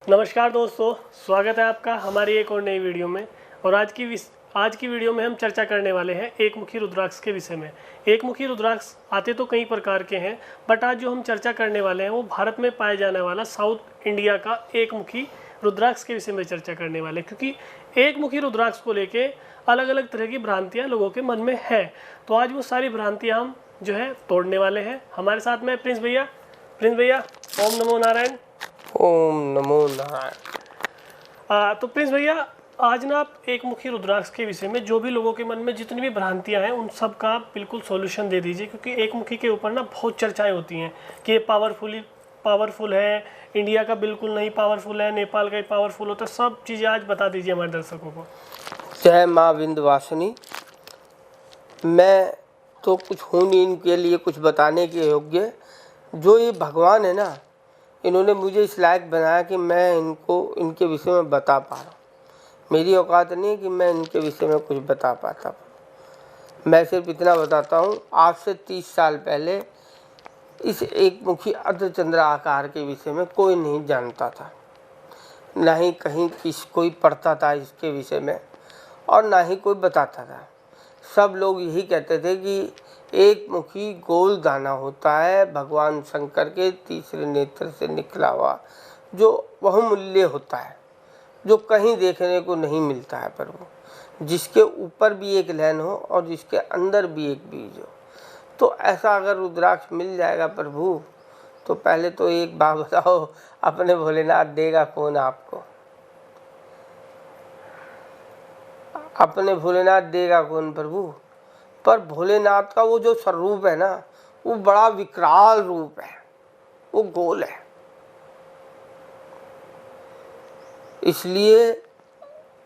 नमस्कार दोस्तों, स्वागत है आपका हमारी एक और नई वीडियो में। और आज की वीडियो में हम चर्चा करने वाले हैं एकमुखी रुद्राक्ष के विषय में। एकमुखी रुद्राक्ष आते तो कई प्रकार के हैं, बट आज जो हम चर्चा करने वाले हैं वो भारत में पाए जाने वाला साउथ इंडिया का एकमुखी रुद्राक्ष के विषय में चर्चा करने वाले हैं, क्योंकि एकमुखी रुद्राक्ष को लेके अलग अलग तरह की भ्रांतियाँ लोगों के मन में है। तो आज वो सारी भ्रांतियाँ हम जो है तोड़ने वाले हैं। हमारे साथ में प्रिंस भैया। ओम नमो नारायण। ओम नमो नारायण। तो प्रिंस भैया, आज ना आप एकमुखी रुद्राक्ष के विषय में जो भी लोगों के मन में जितनी भी भ्रांतियां हैं उन सब का बिल्कुल सॉल्यूशन दे दीजिए, क्योंकि एकमुखी के ऊपर ना बहुत चर्चाएं होती हैं कि ये पावरफुल है, इंडिया का बिल्कुल नहीं पावरफुल है, नेपाल का ही पावरफुल होता है। सब चीज़ें आज बता दीजिए हमारे दर्शकों को। जय माँ विंध्यवासिनी। मैं तो कुछ हूँ नहीं इनके लिए कुछ बताने के योग्य। जो ये भगवान है ना, इन्होंने मुझे इस लायक बनाया कि मैं इनके विषय में बता पा रहा हूँ। मेरी औकात नहीं है कि मैं इनके विषय में कुछ बता पाता। मैं सिर्फ इतना बताता हूँ, आज से 30 साल पहले इस एकमुखी अर्धचंद्र आकार के विषय में कोई नहीं जानता था, ना ही कहीं कोई पढ़ता था इसके विषय में, और ना ही कोई बताता था। सब लोग यही कहते थे कि एक मुखी गोल दाना होता है, भगवान शंकर के तीसरे नेत्र से निकला हुआ, जो बहुमूल्य होता है, जो कहीं देखने को नहीं मिलता है प्रभु, जिसके ऊपर भी एक लैन हो और जिसके अंदर भी एक बीज हो। तो ऐसा अगर रुद्राक्ष मिल जाएगा प्रभु, तो पहले तो एक बात बताओ, अपने भोलेनाथ देगा कौन आपको? अपने भोलेनाथ देगा कौन प्रभु? पर भोलेनाथ का वो जो स्वरूप है ना, वो बड़ा विकराल रूप है, वो गोल है। इसलिए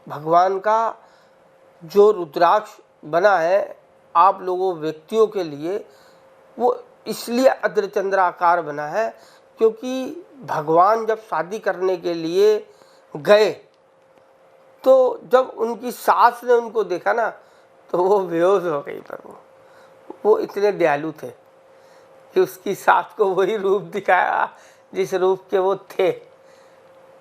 भगवान का जो रुद्राक्ष बना है आप लोगों व्यक्तियों के लिए, वो इसलिए अर्धचंद्राकार बना है क्योंकि भगवान जब शादी करने के लिए गए तो जब उनकी सास ने उनको देखा ना, तो वो बेहोश हो गई। प्रभु वो इतने दयालु थे कि उसकी सास को वही रूप दिखाया जिस रूप के वो थे।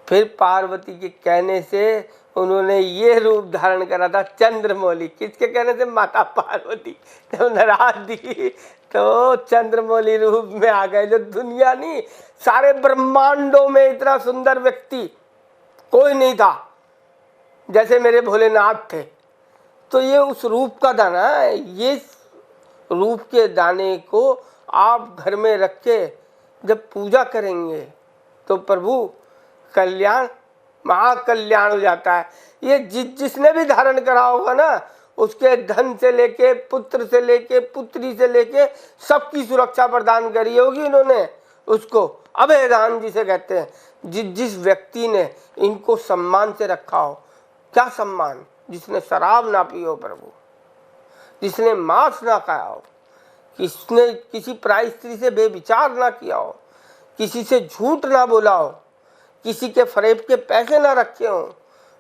फिर पार्वती के कहने से उन्होंने ये रूप धारण करा था, चंद्रमौली। किसके कहने से? माता पार्वती जब नाराज थी तो चंद्रमौली रूप में आ गए। जो दुनिया नहीं, सारे ब्रह्मांडों में इतना सुंदर व्यक्ति कोई नहीं था जैसे मेरे भोलेनाथ थे। तो ये उस रूप का दाना है। ये रूप के दाने को आप घर में रख के जब पूजा करेंगे तो प्रभु कल्याण, महाकल्याण हो जाता है। ये जिसने भी धारण करा होगा ना, उसके धन से लेके, पुत्र से लेके, पुत्री से लेके सबकी सुरक्षा प्रदान करी होगी इन्होंने उसको। अभयदान जिसे कहते हैं। जिस व्यक्ति ने इनको सम्मान से रखा हो। क्या सम्मान? जिसने शराब ना पी हो प्रभु, जिसने मांस ना खाया हो, किसने किसी पराई स्त्री से बेविचार ना किया हो, किसी से झूठ ना बोला हो, किसी के फरेब के पैसे ना रखे हो,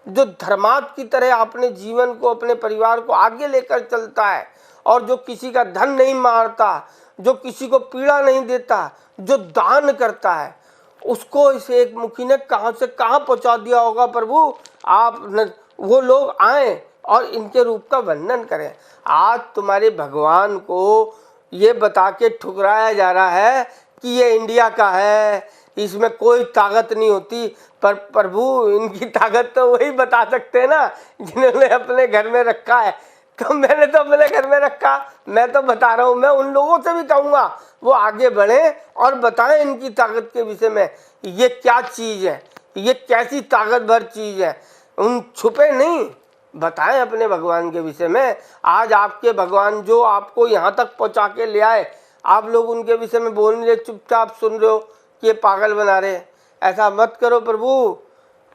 जो धर्मात्म की तरह अपने जीवन को, अपने परिवार को आगे लेकर चलता है, और जो किसी का धन नहीं मारता, जो किसी को पीड़ा नहीं देता, जो दान करता है, उसको इस एक मुखी ने कहां से कहां पहुंचा दिया होगा प्रभु। आप वो लोग आए और इनके रूप का वर्णन करें। आज तुम्हारे भगवान को ये बता के ठुकराया जा रहा है कि ये इंडिया का है, इसमें कोई ताकत नहीं होती। पर प्रभु इनकी ताकत तो वही बता सकते हैं ना जिन्होंने अपने घर में रखा है। तो मैंने तो अपने घर में रखा, मैं तो बता रहा हूँ। मैं उन लोगों से भी कहूँगा वो आगे बढ़े और बताएं इनकी ताकत के विषय में। ये क्या चीज़ है, ये कैसी ताकतवर चीज़ है, उन छुपे नहीं, बताएं अपने भगवान के विषय में। आज आपके भगवान जो आपको यहाँ तक पहुँचा के ले आए, आप लोग उनके विषय में बोल नहीं रहे, चुपचाप सुन रहे हो कि ये पागल बना रहे। ऐसा मत करो प्रभु।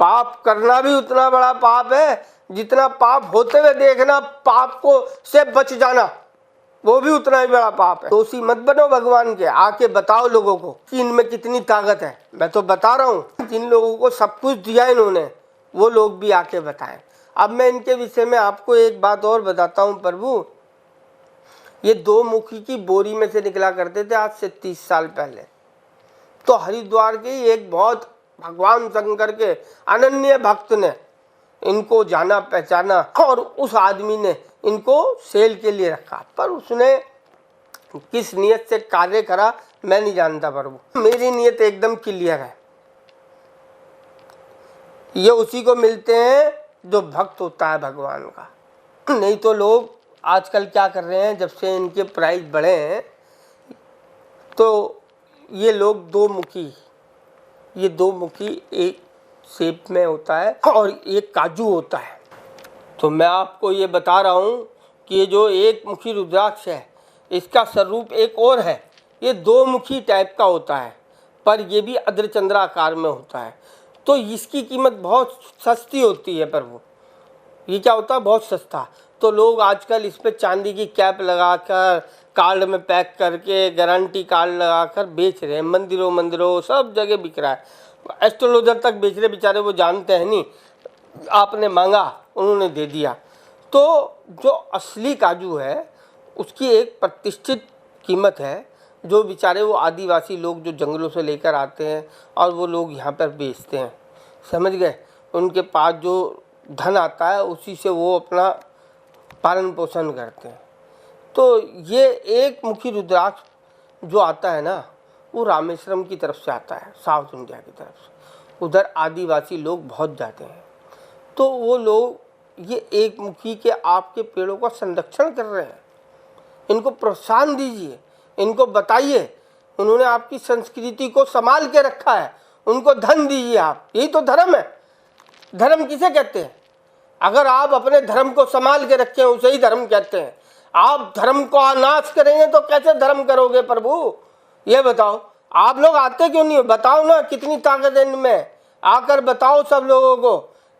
पाप करना भी उतना बड़ा पाप है जितना पाप होते हुए देखना, पाप को से बच जाना वो भी उतना ही बड़ा पाप है। दोषी मत बनो भगवान के। आके बताओ लोगों को कि इनमें कितनी ताकत है। मैं तो बता रहा हूँ, जिन लोगों को सब कुछ दिया इन्होंने, वो लोग भी आके बताएं। अब मैं इनके विषय में आपको एक बात और बताता हूँ प्रभु। ये 2 मुखी की बोरी में से निकला करते थे आज से 30 साल पहले। तो हरिद्वार के एक बहुत भगवान शंकर के अनन्य भक्त ने इनको जाना पहचाना और उस आदमी ने इनको सेल के लिए रखा, पर उसने किस नियत से कार्य करा मैं नहीं जानता प्रभु। मेरी नियत एकदम क्लियर है, ये उसी को मिलते हैं जो भक्त होता है भगवान का। नहीं तो लोग आजकल क्या कर रहे हैं, जब से इनके प्राइस बढ़े हैं तो ये लोग ये दो मुखी एक शेप में होता है और एक काजू होता है। तो मैं आपको ये बता रहा हूँ कि ये जो एक मुखी रुद्राक्ष है इसका स्वरूप एक और है, ये दो मुखी टाइप का होता है, पर ये भी अर्धचंद्राकार में होता है। तो इसकी कीमत बहुत सस्ती होती है प्रभु। ये क्या होता है, बहुत सस्ता। तो लोग आजकल इस पर चांदी की कैप लगाकर कार्ड में पैक करके गारंटी कार्ड लगाकर बेच रहे हैं, मंदिरों सब जगह बिक रहा है। एस्ट्रोलॉजर तक बेच रहे, बेचारे वो जानते हैं नहीं, आपने मांगा उन्होंने दे दिया। तो जो असली काजू है उसकी एक प्रतिष्ठित कीमत है, जो बेचारे वो आदिवासी लोग जो जंगलों से लेकर आते हैं और वो लोग यहाँ पर बेचते हैं, समझ गए। उनके पास जो धन आता है उसी से वो अपना पालन पोषण करते हैं। तो ये एक मुखी रुद्राक्ष जो आता है ना, वो रामेश्वरम की तरफ से आता है, साउथ इंडिया की तरफ से। उधर आदिवासी लोग बहुत जाते हैं। तो वो लोग ये एक मुखी के आपके पेड़ों का संरक्षण कर रहे हैं। इनको प्रोत्साहन दीजिए, इनको बताइए, उन्होंने आपकी संस्कृति को संभाल के रखा है, उनको धन दीजिए आप। यही तो धर्म है। धर्म किसे कहते हैं? अगर आप अपने धर्म को संभाल के रखें उसे ही धर्म कहते हैं। आप धर्म को नाश करेंगे तो कैसे धर्म करोगे प्रभु? ये बताओ। आप लोग आते क्यों नहीं हो? बताओ ना, कितनी ताकत है इनमें। आकर बताओ सब लोगों को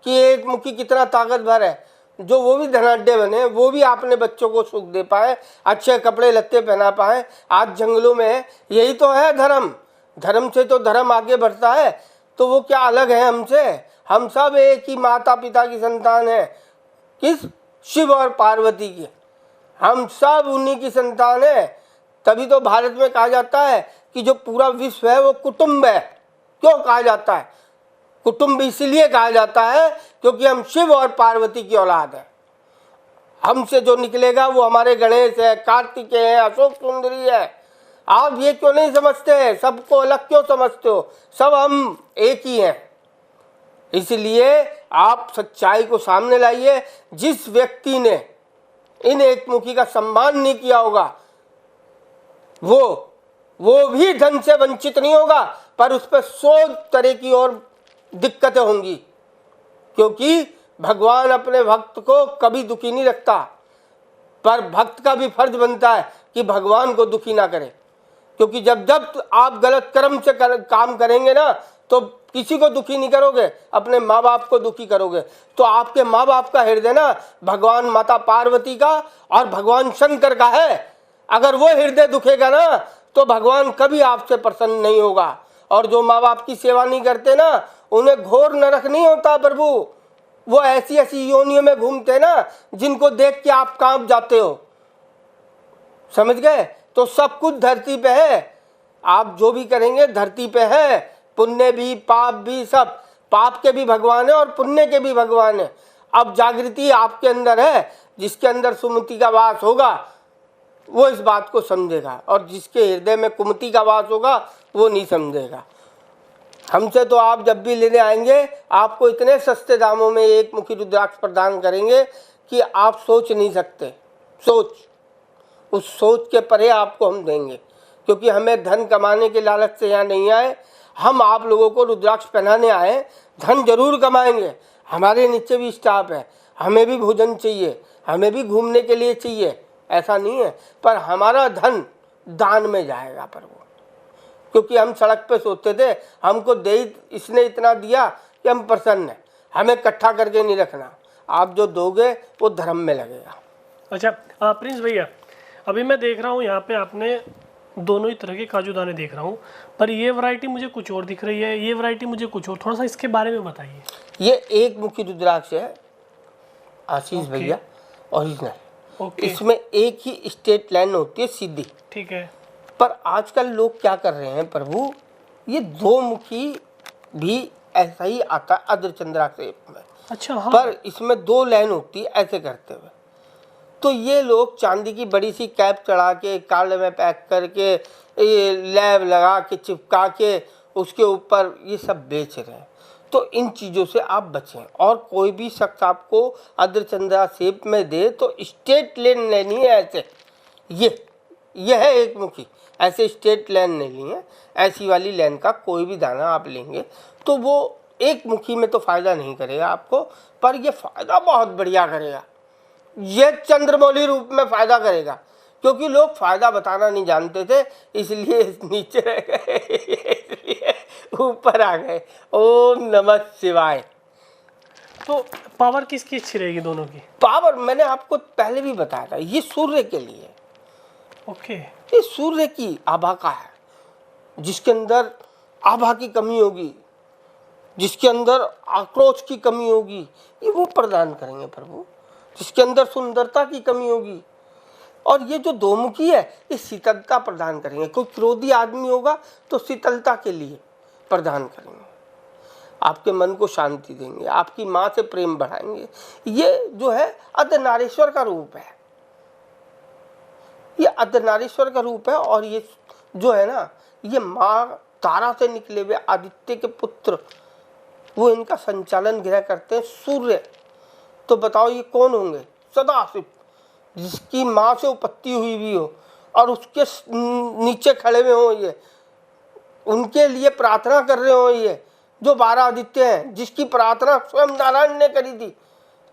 कि एक मुखी कितना ताकतवर है। जो वो भी धनाढ्य बने, वो भी अपने बच्चों को सुख दे पाए, अच्छे कपड़े लत्ते पहना पाए। आज जंगलों में यही तो है धर्म। धर्म से तो धर्म आगे बढ़ता है। तो वो क्या अलग है हमसे? हम सब एक ही माता पिता की संतान है। किस? शिव और पार्वती की। हम सब उन्हीं की संतान है। तभी तो भारत में कहा जाता है कि जो पूरा विश्व है वो कुटुंब है। क्यों कहा जाता है कुटुंब? इसलिए कहा जाता है क्योंकि हम शिव और पार्वती की औलाद है। हमसे जो निकलेगा वो हमारे गणेश है, कार्तिकेय है, अशोक सुंदरी है। आप ये क्यों नहीं समझते? सबको अलग क्यों समझते हो? सब हम एक ही हैं। इसलिए आप सच्चाई को सामने लाइए। जिस व्यक्ति ने इन एकमुखी का सम्मान नहीं किया होगा वो भी धन से वंचित नहीं होगा, पर उस पर 100 तरह की और दिक्कतें होंगी। क्योंकि भगवान अपने भक्त को कभी दुखी नहीं रखता, पर भक्त का भी फर्ज बनता है कि भगवान को दुखी ना करे। क्योंकि जब आप गलत कर्म से काम करेंगे ना, तो किसी को दुखी नहीं करोगे, अपने माँ बाप को दुखी करोगे। तो आपके माँ बाप का हृदय ना भगवान माता पार्वती का और भगवान शंकर का है। अगर वो हृदय दुखेगा ना तो भगवान कभी आपसे प्रसन्न नहीं होगा। और जो माँ बाप की सेवा नहीं करते ना, उन्हें घोर नरक नहीं होता प्रभु। वो ऐसी ऐसी योनियों में घूमते ना जिनको देख के आप कांप जाते हो, समझ गए। तो सब कुछ धरती पे है। आप जो भी करेंगे धरती पे है। पुण्य भी पाप भी, सब। पाप के भी भगवान है और पुण्य के भी भगवान है। अब जागृति आपके अंदर है। जिसके अंदर सुमति का वास होगा वो इस बात को समझेगा, और जिसके हृदय में कुमति का वास होगा वो नहीं समझेगा। हमसे तो आप जब भी लेने आएंगे आपको इतने सस्ते दामों में एक मुखी रुद्राक्ष प्रदान करेंगे कि आप सोच नहीं सकते। उस सोच के परे आपको हम देंगे। क्योंकि हमें धन कमाने के लालच से यहाँ नहीं आए, हम आप लोगों को रुद्राक्ष पहनाने आए। धन जरूर कमाएंगे, हमारे नीचे भी स्टाफ है, हमें भी भोजन चाहिए, हमें भी घूमने के लिए चाहिए, ऐसा नहीं है। पर हमारा धन दान में जाएगा प्रभु। क्योंकि हम सड़क पे सोते थे, हमको दे इसने इतना दिया कि हम प्रसन्न हैं। हमें इकट्ठा करके नहीं रखना। आप जो दोगे वो धर्म में लगेगा। अच्छा प्रिंस भैया, अभी मैं देख रहा हूँ यहाँ पे आपने दोनों ही तरह के काजू दाने देख रहा हूँ, पर ये वैरायटी मुझे कुछ और दिख रही है, ये वैरायटी मुझे कुछ और। थोड़ा सा इसके बारे में बताइए। ये एक मुखी रुद्राक्ष है आशीष भैया, ओरिजिनल। इसमें एक ही स्ट्रेट लाइन होती है, सीधी। ठीक है। पर आजकल लोग क्या कर रहे हैं प्रभु, ये दो मुखी भी ऐसा ही आता है अर्धचंद्रा शेप में। अच्छा हाँ। पर इसमें 2 लाइन होती है ऐसे करते हुए। तो ये लोग चांदी की बड़ी सी कैप चढ़ा के कार्ड में पैक करके ये लैब लगा के चिपका के उसके ऊपर ये सब बेच रहे हैं। तो इन चीज़ों से आप बचें। और कोई भी शख्स आपको अर्धचंद्रा शेप में दे तो स्ट्रेट लाइन लेनी है ऐसे। ये है एक मुखी, ऐसे स्ट्रेट लाइन नहीं ली है। ऐसी वाली लाइन का कोई भी दाना आप लेंगे तो वो एक मुखी में तो फ़ायदा नहीं करेगा आपको, पर ये फ़ायदा बहुत बढ़िया करेगा। ये चंद्रमौली रूप में फ़ायदा करेगा, क्योंकि लोग फ़ायदा बताना नहीं जानते थे इसलिए नीचे रह गए, इसलिए ऊपर आ गए। ओम नमः शिवाय। तो पावर किसकी अच्छी रहेगी दोनों की? पावर मैंने आपको पहले भी बताया था, ये सूर्य के लिए। ओके। ये सूर्य की आभा का है। जिसके अंदर आभा की कमी होगी, जिसके अंदर आक्रोश की कमी होगी, ये वो प्रदान करेंगे प्रभु। जिसके अंदर सुंदरता की कमी होगी, और ये जो 2 मुखी है ये शीतलता प्रदान करेंगे। कोई क्रोधी आदमी होगा तो शीतलता के लिए प्रदान करेंगे, आपके मन को शांति देंगे, आपकी माँ से प्रेम बढ़ाएंगे। ये जो है अर्धनारीश्वर का रूप है, ये अर्धनारीश्वर का रूप है। और ये जो है ना, ये माँ तारा से निकले हुए आदित्य के पुत्र, वो इनका संचालन ग्रह करते हैं सूर्य। तो बताओ ये कौन होंगे? सदाशिव, जिसकी माँ से उत्पत्ति हुई भी हो और उसके नीचे खड़े हुए हो, ये उनके लिए प्रार्थना कर रहे हो, ये जो 12 आदित्य हैं जिसकी प्रार्थना स्वयं नारायण ने करी थी।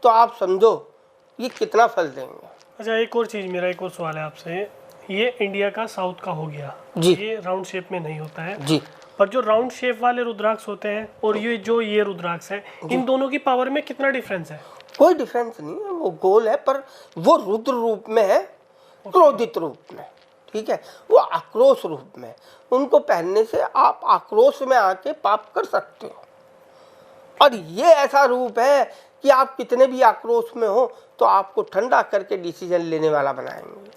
तो आप समझो ये कितना फल देंगे। अच्छा, एक और चीज़, मेरा एक और सवाल है आपसे। ये इंडिया का साउथ का हो गया जी, ये राउंड शेप में नहीं होता है जी। पर जो राउंड शेप वाले रुद्राक्ष होते हैं और ये रुद्राक्ष है, इन दोनों की पावर में कितना डिफरेंस है? कोई डिफरेंस नहीं है, वो गोल है पर वो रुद्र रूप में है, क्रोधित रूप में। ठीक है, वो आक्रोश रूप में। उनको पहनने से आप आक्रोश में आके पाप कर सकते हो। और ये ऐसा रूप है कि आप कितने भी आक्रोश में हो तो आपको ठंडा करके डिसीजन लेने वाला बनाएंगे,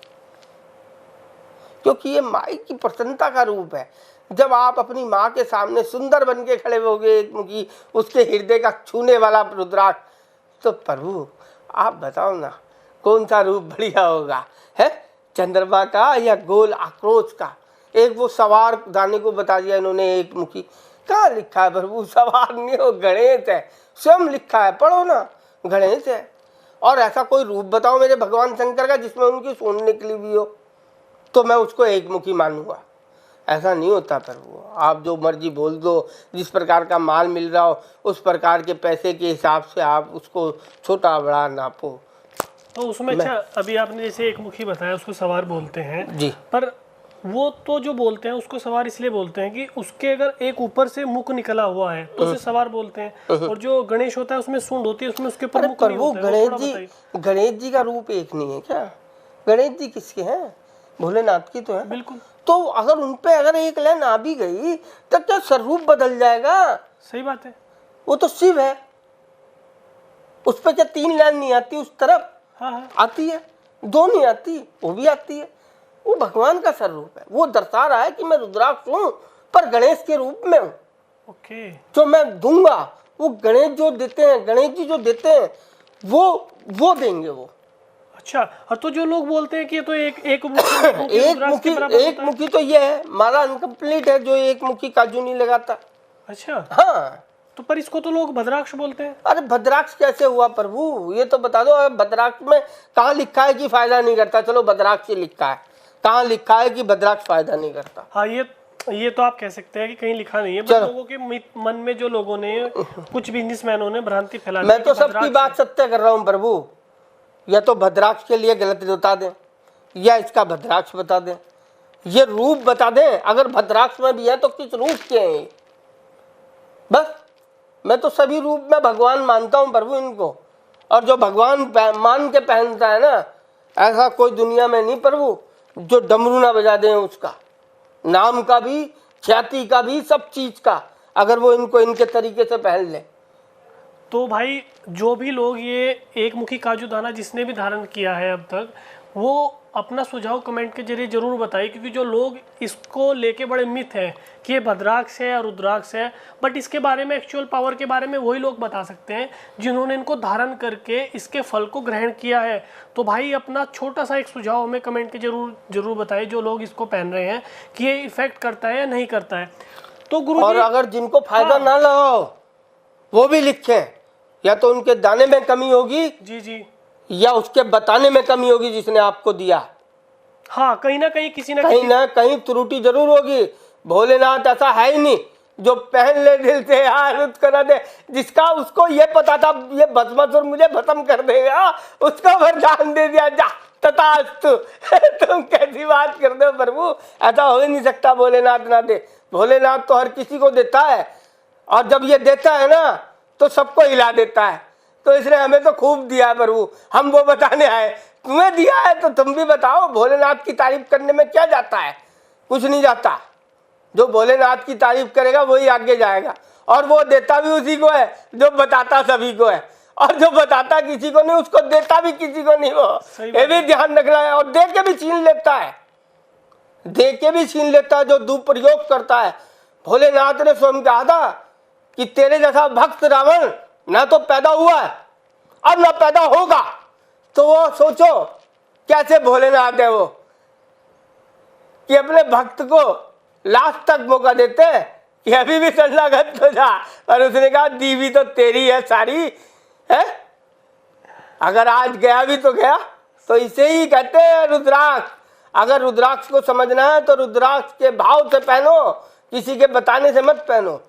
क्योंकि ये माई की प्रसन्नता का रूप है। जब आप अपनी माँ के सामने सुंदर बन के खड़े होगे एक मुखी, उसके हृदय का छूने वाला रुद्राक्ष, तो प्रभु आप बताओ ना कौन सा रूप बढ़िया होगा, है चंद्रमा का या गोल आक्रोश का? एक वो सवार दाने को बता दिया इन्होंने एक मुखी। कहाँ लिखा है प्रभु? सवार नहीं हो, गणेश है, स्वयं लिखा है, पढ़ो ना, गणेश है। और ऐसा कोई रूप बताओ मेरे भगवान शंकर का जिसमें उनकी सूंड निकली हुई हो, तो मैं उसको एक मुखी मानूंगा। ऐसा नहीं होता प्रभु। आप जो मर्जी बोल दो, जिस प्रकार का माल मिल रहा हो उस प्रकार के पैसे के हिसाब से आप उसको छोटा बड़ा नापो। तो उसमें अच्छा, अभी आपने जैसे एक मुखी बताया उसको सवार बोलते हैं जी, पर वो तो जो बोलते हैं उसको सवार इसलिए बोलते हैं कि उसके अगर एक ऊपर से मुख निकला हुआ है तो उसे सवार बोलते हैं। और जो गणेश होता है उसमें सूंड होती है, उसमें उसके ऊपर मुख नहीं होता है। गणेश जी का रूप एक नहीं है क्या? गणेश जी किसके हैं? भोलेनाथ की तो है। बिल्कुल। तो अगर उनपे अगर एक लाइन आ भी गई तो क्या स्वरूप बदल जाएगा? सही बात है। वो तो शिव है, उस पर क्या 3 लाइन नहीं आती? उस तरफ हाँ। आती है, 2 नहीं आती, वो भी आती है। वो भगवान का स्वरूप है। वो दर्शा रहा है कि मैं रुद्राक्ष हूँ पर गणेश के रूप में हूँ। ओके। जो मैं दूंगा वो गणेश जो देते हैं, गणेश जी जो देते हैं वो देंगे वो। अच्छा, और तो जो लोग बोलते हैं कि ये तो एक मुखी तो ये है हमारा अनकम्प्लीट है, जो एक मुखी काजू नहीं लगाता। अच्छा हाँ, तो पर इसको तो लोग भद्राक्ष बोलते हैं। अरे भद्राक्ष कैसे हुआ प्रभु? ये तो बता दो, भद्राक्ष में कहाँ लिखा है कि फायदा नहीं करता? चलो भद्राक्ष लिखा है, कहाँ लिखा है कि भद्राक्ष फायदा नहीं करता? हाँ, ये तो आप कह सकते हैं कि कहीं लिखा नहीं है, बट लोगों के मन में जो लोगों ने कुछ बिजनेसमैनों ने भ्रांति फैला दी। मैं तो सबकी बात सत्य कर रहा हूँ प्रभु। या तो भद्राक्ष के लिए गलत बता दें या इसका भद्राक्ष बता दें, ये रूप बता दें। अगर भद्राक्ष में भी है तो किस रूप के हैं? बस मैं तो सभी रूप में भगवान मानता हूँ प्रभु इनको। और जो भगवान मान के पहनता है ना, ऐसा कोई दुनिया में नहीं प्रभु जो डमरू ना बजा दें उसका, नाम का भी, ख्याति का भी, सब चीज का, अगर वो इनको इनके तरीके से पहन ले। तो भाई जो भी लोग ये एक मुखी काजू दाना जिसने भी धारण किया है अब तक, वो अपना सुझाव कमेंट के जरिए जरूर बताइए, क्योंकि जो लोग इसको लेके बड़े मिथ हैं कि ये भद्राक्ष है और रुद्राक्ष है, बट इसके बारे में एक्चुअल पावर के बारे में वही लोग बता सकते हैं जिन्होंने इनको धारण करके इसके फल को ग्रहण किया है। तो भाई अपना छोटा सा एक सुझाव हमें कमेंट के जरूर बताइए, जो लोग इसको पहन रहे हैं, कि ये इफेक्ट करता है या नहीं करता है। तो गुरु और अगर जिनको फायदा ना लगाओ वो भी लिखें, या तो उनके दाने में कमी होगी जी या उसके बताने में कमी होगी जिसने आपको दिया। हाँ, कहीं ना कहीं किसी ना कहीं त्रुटि जरूर होगी। भोलेनाथ ऐसा है ही नहीं जो पहन ले दिल से यार करा दे, जिसका उसको ये पता था ये भस्मासुर मुझे भस्म कर देगा, उसको वरदान दे दिया जा तथास्तु। तुम कैसी बात कर दो प्रभु, ऐसा हो ही नहीं सकता। भोलेनाथ ना दे, भोलेनाथ तो हर किसी को देता है, और जब ये देता है ना तो सबको हिला देता है। तो इसलिए हमें तो खूब दिया है प्रभु, हम वो बताने आए। तुम्हें दिया है तो तुम भी बताओ। भोलेनाथ की तारीफ करने में क्या जाता है, कुछ नहीं जाता। जो भोलेनाथ की तारीफ करेगा वही आगे जाएगा, और वो देता भी उसी को है जो बताता सभी को है, और जो बताता किसी को नहीं उसको देता भी किसी को नहीं। वो ये भी ध्यान रखना है। और दे के भी छीन लेता है, दे के भी छीन लेता है जो दुरुपयोग करता है। भोलेनाथ ने स्वयं कहा था कि तेरे जैसा भक्त रावण ना तो पैदा हुआ है और ना पैदा होगा। तो वो सोचो कैसे भोलेनाथ है वो, कि अपने भक्त को लास्ट तक मौका देते हैं कि अभी भी शरणागत हो जा, और उसने कहा दीवी तो तेरी है सारी है, अगर आज गया भी तो गया। तो इसे ही कहते हैं रुद्राक्ष। अगर रुद्राक्ष को समझना है तो रुद्राक्ष के भाव से पहनो, किसी के बताने से मत पहनो।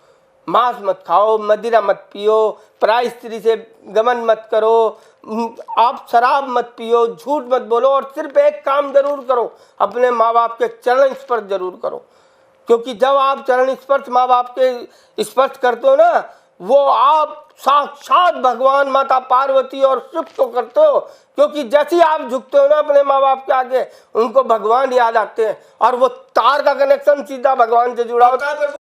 मांस मत खाओ, मदिरा मत पियो, पराई स्त्री से गमन मत करो, आप शराब मत पियो, झूठ मत बोलो, और सिर्फ एक काम जरूर करो, अपने माँ बाप के चरण स्पर्श जरूर करो। क्योंकि जब आप चरण स्पर्श माँ बाप के स्पर्श करते हो ना, वो आप साक्षात भगवान माता पार्वती और शिव को करते हो। क्योंकि जैसे आप झुकते हो ना अपने माँ बाप के आगे, उनको भगवान याद आते हैं, और वो तार का कनेक्शन सीधा भगवान से जुड़ा होता है।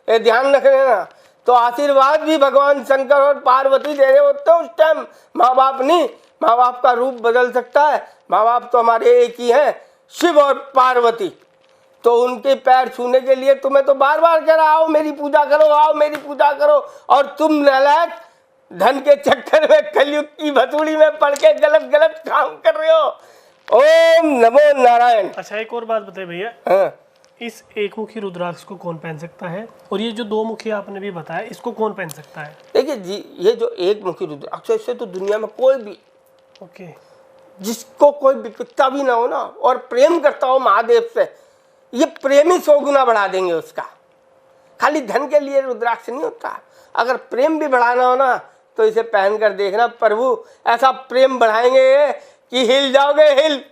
ये ध्यान रख लेना। तो आशीर्वाद भी भगवान शंकर और पार्वती दे रहे होते हैं उस टाइम, माँ बाप नहीं। माँ बाप का रूप बदल सकता है, माँ बाप तो हमारे एक ही हैं, शिव और पार्वती। तो उनके पैर छूने के लिए तुम्हें तो बार बार कह रहा, आओ मेरी पूजा करो, आओ मेरी पूजा करो, और तुम नालायक धन के चक्कर में कलयुग की भतूड़ी में पड़ के गलत गलत काम कर रहे हो। ओम नमो नारायण। अच्छा, एक और बात बताइए भैया, हाँ। इस एक मुखी रुद्राक्ष को कौन पहन सकता है, और ये जो दो मुखी आपने भी बताया इसको कौन पहन सकता है? देखिए जी, ये जो एक मुखी रुद्राक्ष, इससे तो दुनिया में कोई भी जिसको कोई विपत्ता भी ना हो ना, और प्रेम करता हो महादेव से, ये प्रेम ही 100 गुना बढ़ा देंगे उसका। खाली धन के लिए रुद्राक्ष नहीं होता, अगर प्रेम भी बढ़ाना हो ना तो इसे पहन कर देखना, प्रभु ऐसा प्रेम बढ़ाएंगे कि हिल जाओगे, हिल।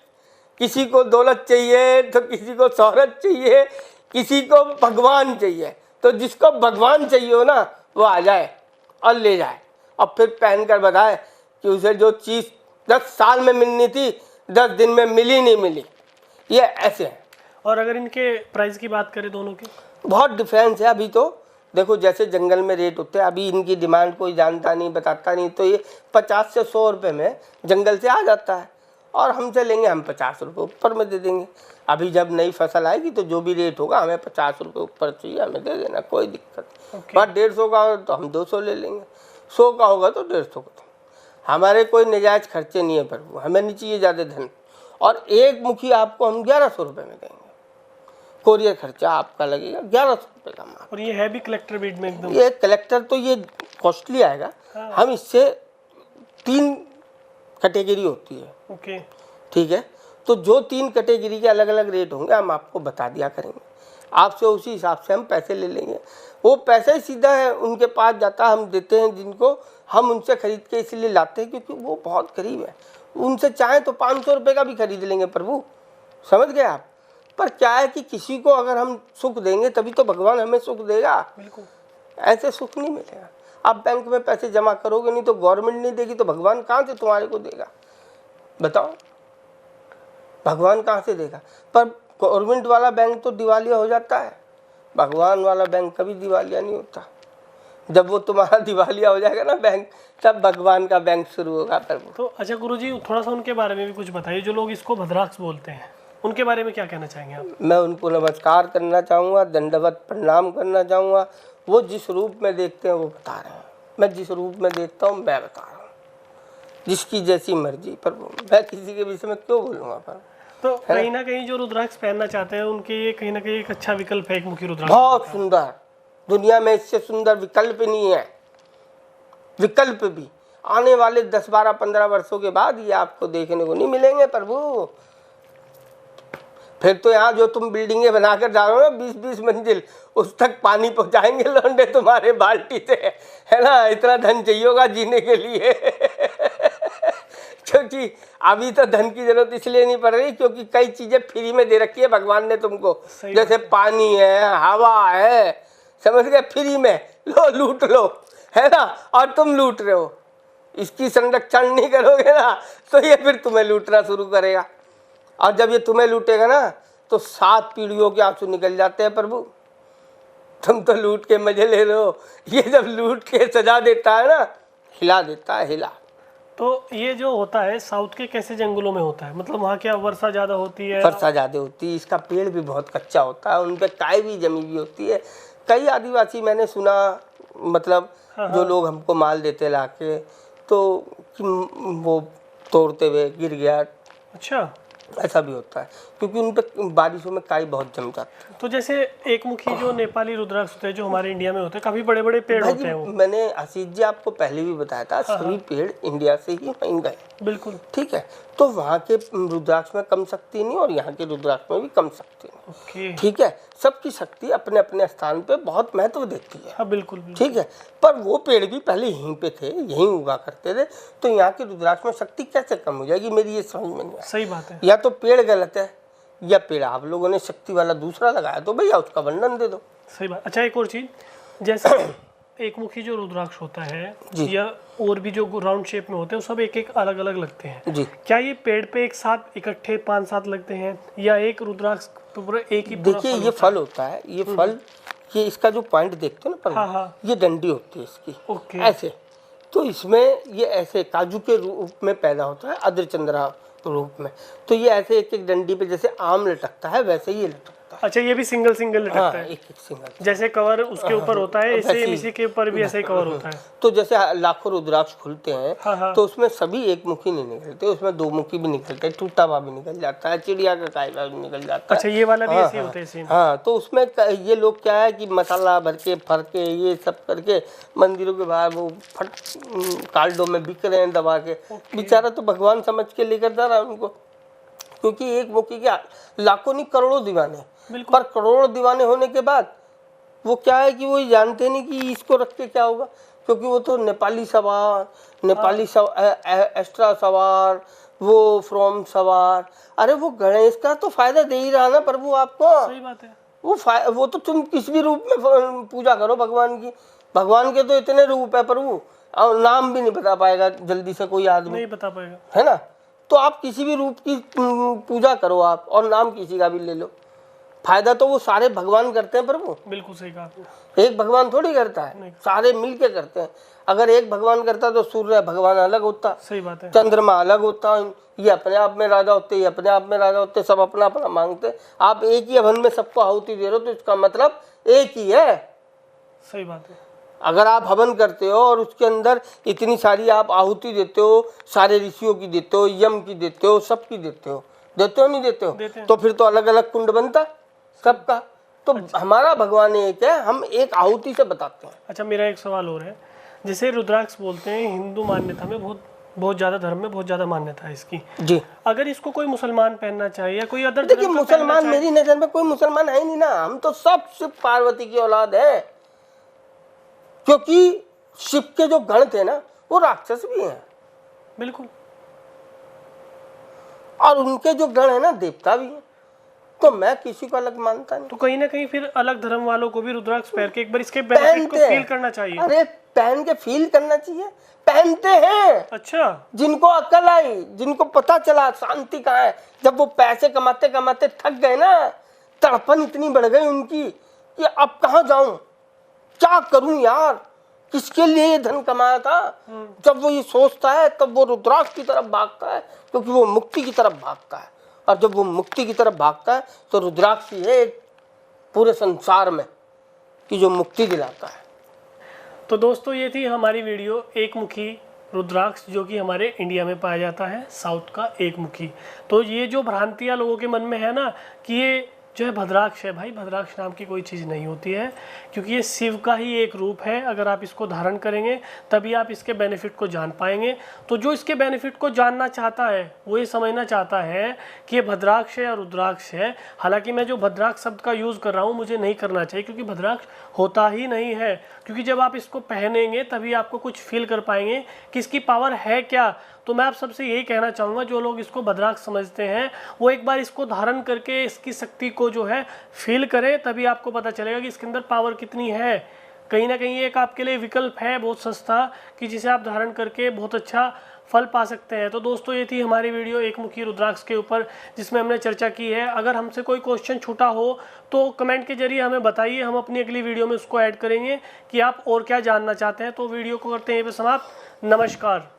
किसी को दौलत चाहिए तो किसी को शोहरत चाहिए, किसी को भगवान चाहिए, तो जिसको भगवान चाहिए हो ना वो आ जाए और ले जाए, और फिर पहन कर बताए कि उसे जो चीज़ 10 साल में मिलनी थी 10 दिन में मिली नहीं मिली। ये ऐसे है। और अगर इनके प्राइस की बात करें दोनों की, बहुत डिफरेंस है। अभी तो देखो जैसे जंगल में रेट होते हैं, अभी इनकी डिमांड कोई जानता नहीं बताता नहीं, तो ये 50 से 100 रुपये में जंगल से आ जाता है, और हमसे लेंगे हम 50 रुपये ऊपर में दे देंगे। अभी जब नई फसल आएगी तो जो भी रेट होगा हमें 50 रुपये ऊपर चाहिए, हमें दे देना, कोई दिक्कत नहीं। बस 150 का हो तो हम 200 ले लेंगे, 100 का होगा तो 150 का। हमारे कोई नजायज़ खर्चे नहीं है प्रभु, हमें नहीं चाहिए ज़्यादा धन। और एक मुखी आपको हम 1100 रुपये में देंगे, कोरियर खर्चा आपका लगेगा 1100 रुपये का माल। और ये है भी कलेक्टर बीट में एकदम, ये कलेक्टर तो ये कॉस्टली आएगा। हाँ। हम इससे 3 कैटेगरी होती है। ओके, ठीक है, तो जो 3 कैटेगरी के अलग अलग रेट होंगे हम आपको बता दिया करेंगे, आपसे उसी हिसाब से हम पैसे ले लेंगे। वो पैसे सीधा है उनके पास जाता है, हम देते हैं जिनको, हम उनसे खरीद के इसलिए लाते हैं क्योंकि वो बहुत गरीब है। उनसे चाहे तो 500 रुपये का भी खरीद लेंगे प्रभु, समझ गए आप। पर क्या है कि किसी को अगर हम सुख देंगे तभी तो भगवान हमें सुख देगा, बिल्कुल ऐसे सुख नहीं मिलेगा। आप बैंक में पैसे जमा करोगे नहीं तो गवर्नमेंट नहीं देगी, तो भगवान कहाँ से तुम्हारे को देगा बताओ, भगवान कहाँ से देगा। पर गवर्नमेंट वाला बैंक तो दिवालिया हो जाता है, भगवान वाला बैंक कभी दिवालिया नहीं होता। जब वो तुम्हारा दिवालिया हो जाएगा ना बैंक, तब भगवान का बैंक शुरू होगा प्रभु। तो अच्छा गुरुजी, थोड़ा सा उनके बारे में भी कुछ बताइए, जो लोग इसको भद्राक्ष बोलते हैं। उनके बारे में क्या कहना चाहेंगे आप? मैं उनको नमस्कार करना चाहूँगा, दंडवत प्रणाम करना चाहूँगा। वो जिस रूप में देखते हैं वो बता रहे हैं, मैं जिस रूप में देखता हूँ मैं बता रहा हूँ, जिसकी जैसी मर्जी। पर मैं किसी के विषय में क्यों बोलूँगा? पर तो कहीं ना कहीं जो रुद्राक्ष पहनना चाहते हैं उनके ये कहीं ना कहीं एक अच्छा विकल्प है एक मुखी रुद्राक्ष। बहुत सुंदर, दुनिया में इससे सुंदर विकल्प नहीं है। विकल्प भी आने वाले 10, 12, 15 वर्षों के बाद ये आपको देखने को नहीं मिलेंगे प्रभु। फिर तो यहाँ जो तुम बिल्डिंगें बनाकर जा रहे हो ना 20-20 मंजिल, उस तक पानी पहुंचाएंगे लौंडे तुम्हारे बाल्टी से, है ना। इतना धन चाहिए होगा जीने के लिए क्योंकि अभी तो धन की जरूरत इसलिए नहीं पड़ रही क्योंकि कई चीजें फ्री में दे रखी है भगवान ने तुमको। जैसे पानी है, हवा है, समझ गए, फ्री में लो, लूट लो, है ना। और तुम लूट रहे हो, इसकी संरक्षण नहीं करोगे ना तो ये फिर तुम्हें लूटना शुरू करेगा। और जब ये तुम्हें लूटेगा ना तो 7 पीढ़ियों के आंसू निकल जाते हैं प्रभु। तुम तो लूट के मजे ले रहे हो, ये जब लूट के सजा देता है ना, हिला देता है, हिला। तो ये जो होता है साउथ के कैसे जंगलों में होता है, मतलब वहाँ क्या वर्षा ज्यादा होती है? वर्षा ज्यादा होती है, इसका पेड़ भी बहुत कच्चा होता है, उन पे काई भी जमी हुई होती है। कई आदिवासी मैंने सुना, मतलब जो लोग हमको माल देते लाके, तो कि वो तोड़ते हुए गिर गया। अच्छा, ऐसा भी होता है क्योंकि उन पे बारिशों में काई बहुत जम जाती है। तो जैसे एक मुखी जो नेपाली रुद्राक्ष होते हैं जो हमारे इंडिया में होते हैं, काफी बड़े बड़े पेड़ होते हैं वो। मैंने आशीष जी आपको पहले भी बताया था, सभी पेड़ इंडिया से ही वहीं गए। बिल्कुल, ठीक है। तो वहाँ के रुद्राक्ष में कम शक्ति नहीं और यहाँ के रुद्राक्ष में भी कम शक्ति नहीं। ओके, ठीक है। सबकी शक्ति अपने अपने स्थान पे बहुत महत्व देती है। हाँ बिल्कुल, बिल्कुल। ठीक है। पर वो पेड़ भी पहले यहीं पे थे, यहीं उगा करते थे, तो यहाँ के रुद्राक्ष में शक्ति कैसे कम हो जाएगी, मेरी ये समझ में नहीं आया। सही बात है। या तो पेड़ गलत है या पेड़ आप लोगों ने शक्ति वाला दूसरा लगाया, तो भैया उसका वर्णन दे दो। सही बात। अच्छा, एक और चीज, जैसे एक मुखी जो रुद्राक्ष होता है या और भी जो राउंड शेप में होते हैं, वो सब एक एक अलग अलग लगते हैं जी। क्या ये पेड़ पे एक साथ इकट्ठे 5-7 लगते हैं या एक रुद्राक्ष तो पूरा एक ही? देखिए ये फल होता है, ये फल, ये इसका जो पॉइंट देखते हो ना पर, हाँ। ये डंडी होती है इसकी। ओके। ऐसे, तो इसमें ये ऐसे काजू के रूप में पैदा होता है, अर्धचंद्रा रूप में। तो ये ऐसे एक एक डंडी पे जैसे आम लटकता है वैसे ही ये लटकता है। अच्छा, ये भी सिंगल लटकता हाँ, है? एक सिंगल, जैसे कवर उसके ऊपर होता है ऐसे इसी के ऊपर भी ऐसा ही कवर होता है। तो जैसे लाखों रुद्राक्ष खुलते हैं, हाँ। तो उसमें सभी एक मुखी नहीं निकलते, उसमें 2 मुखी भी निकलते हैं, टूटा हुआ भी निकल जाता है, चिड़िया का कायदा भी निकल जाता है। अच्छा, ये वाला भी ऐसे होता है सीन? हाँ, तो उसमें ये लोग क्या है कि मसाला भर के फर के ये सब करके मंदिरों के बाहर वो कार्डों में बिक रहे हैं दबा के। बेचारा तो भगवान समझ के लेकर जा रहा है उनको, क्योंकि एक मुखी के लाखों नहीं करोड़ों दीवाने, पर करोड़ों दीवाने होने के बाद वो क्या है कि वो जानते नहीं कि इसको रख के क्या होगा, क्योंकि वो तो नेपाली सवार, नेपाली एक्स्ट्रा सवार, वो फ्रॉम सवार, अरे वो गणेश का तो फायदा दे ही रहा ना प्रभु आपको। सही बात है। वो तो तुम किसी भी रूप में पूजा करो भगवान की, भगवान के तो इतने रूप है प्रभु, और नाम भी नहीं बता पाएगा जल्दी से कोई आदमी, नहीं बता पाएगा, है ना। तो आप किसी भी रूप की पूजा करो आप, और नाम किसी का भी ले लो, फायदा तो वो सारे भगवान करते हैं प्रभु। बिल्कुल सही कहा। एक भगवान थोड़ी करता है, सारे मिलके करते हैं। अगर एक भगवान करता तो सूर्य भगवान अलग होता, सही बात है, चंद्रमा अलग होता, ये अपने आप में राजा होते, ये अपने आप में राजा होते, सब अपना अपना मांगते। आप एक ही हवन में सबको आहुति दे रहे हो तो इसका मतलब एक ही है। सही बात है। अगर आप हवन करते हो और उसके अंदर इतनी सारी आप आहुति देते हो, सारे ऋषियों की देते हो, यम की देते हो, सबकी देते हो नहीं देते हो, तो फिर तो अलग अलग कुंड बनता सबका। तो हमारा भगवान एक है, हम एक आहुति से बताते हैं। अच्छा, मेरा एक सवाल और है, जैसे रुद्राक्ष बोलते हैं हिंदू मान्यता में बहुत ज्यादा धर्म में बहुत ज्यादा मान्यता है इसकी जी। अगर इसको कोई मुसलमान पहनना चाहिए या कोई अदर, देखिए मुसलमान, मेरी नजर में कोई मुसलमान है नहीं ना, हम तो सब शिव पार्वती की औलाद है, क्योंकि शिव के जो गण थे ना वो राक्षस भी हैं। बिल्कुल। और उनके जो गण है ना देवता भी हैं, तो मैं किसी को अलग मानता नहीं। तो कहीं ना कहीं फिर अलग धर्म वालों को भी रुद्राक्ष पहन के एक बार इसके बेनिफिट को फील करना चाहिए। अरे पहन के फील करना चाहिए, पहनते हैं। अच्छा, जिनको अकल आई, जिनको पता चला शांति कहाँ है, जब वो पैसे कमाते कमाते थक गए ना, तड़पन इतनी बढ़ गई उनकी कि अब कहाँ जाऊं, क्या करूं यार, किसके लिए ये धन कमाया था, जब वो ये सोचता है तब वो रुद्राक्ष की तरफ भागता है, क्योंकि वो मुक्ति की तरफ भागता है। और जब वो मुक्ति की तरफ भागता है तो रुद्राक्ष ही है एक पूरे संसार में कि जो मुक्ति दिलाता है। तो दोस्तों ये थी हमारी वीडियो एक मुखी रुद्राक्ष, जो कि हमारे इंडिया में पाया जाता है, साउथ का एक मुखी। तो ये जो भ्रांतियाँ लोगों के मन में है ना कि ये जो है भद्राक्ष है, भाई भद्राक्ष नाम की कोई चीज़ नहीं होती है, क्योंकि ये शिव का ही एक रूप है। अगर आप इसको धारण करेंगे तभी आप इसके बेनिफिट को जान पाएंगे। तो जो इसके बेनिफिट को जानना चाहता है वो ये समझना चाहता है कि ये भद्राक्ष है या रुद्राक्ष है। हालांकि मैं जो भद्राक्ष शब्द का यूज़ कर रहा हूँ मुझे नहीं करना चाहिए, क्योंकि भद्राक्ष होता ही नहीं है। क्योंकि जब आप इसको पहनेंगे तभी आपको कुछ फील कर पाएंगे कि इसकी पावर है क्या। तो मैं आप सबसे यही कहना चाहूँगा, जो लोग इसको भद्राक्ष समझते हैं वो एक बार इसको धारण करके इसकी शक्ति को जो है फील करें, तभी आपको पता चलेगा कि इसके अंदर पावर कितनी है। कहीं ना कहीं एक आपके लिए विकल्प है बहुत सस्ता कि जिसे आप धारण करके बहुत अच्छा फल पा सकते हैं। तो दोस्तों ये थी हमारी वीडियो एक मुखी रुद्राक्ष के ऊपर, जिसमें हमने चर्चा की है। अगर हमसे कोई क्वेश्चन छूटा हो तो कमेंट के जरिए हमें बताइए, हम अपनी अगली वीडियो में उसको ऐड करेंगे कि आप और क्या जानना चाहते हैं। तो वीडियो को करते हैं यहीं पे समाप्त। नमस्कार।